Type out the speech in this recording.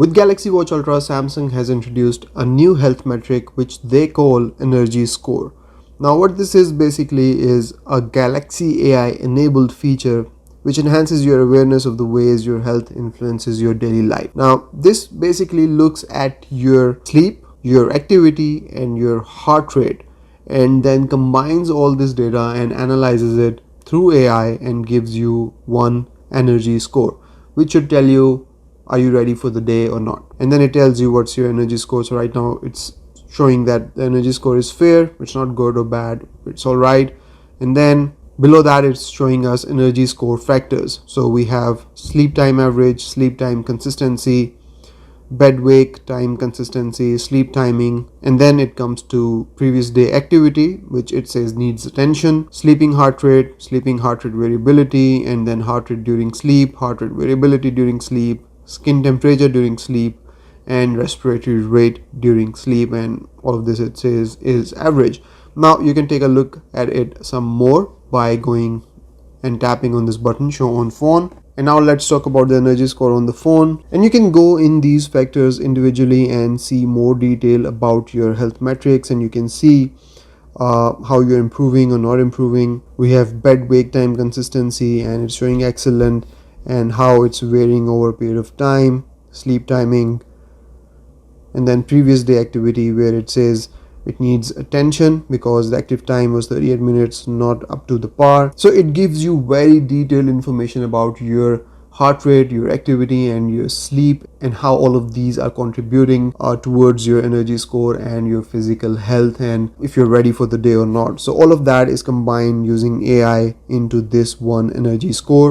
With Galaxy Watch Ultra, Samsung has introduced a new health metric which they call energy score. Now what this is basically is a Galaxy AI enabled feature which enhances your awareness of the ways your health influences your daily life. Now this basically looks at your sleep, your activity and your heart rate, and then combines all this data and analyzes it through AI and gives you one energy score, which should tell you are you ready for the day or not. And then it tells you what's your energy score. So right now it's showing that the energy score is fair, it's not good or bad, it's all right. And then below that it's showing us energy score factors. So we have sleep time average, sleep time consistency, bed wake time consistency, sleep timing, and then it comes to previous day activity, which it says needs attention, sleeping heart rate variability, and then heart rate during sleep, heart rate variability during sleep, skin temperature during sleep, and respiratory rate during sleep. And all of this it says is average. Now you can take a look at it some more by going and tapping on this button, show on phone. And now let's talk about the energy score on the phone. And you can go in these factors individually and see more detail about your health metrics, and you can see how you're improving or not improving. We have bed wake time consistency and it's showing excellent, and how it's varying over a period of time, sleep timing, and then previous day activity where it says it needs attention because the active time was 38 minutes, not up to the par. So it gives you very detailed information about your heart rate, your activity and your sleep, and how all of these are contributing towards your energy score and your physical health, and if you're ready for the day or not. So all of that is combined using AI into this one energy score.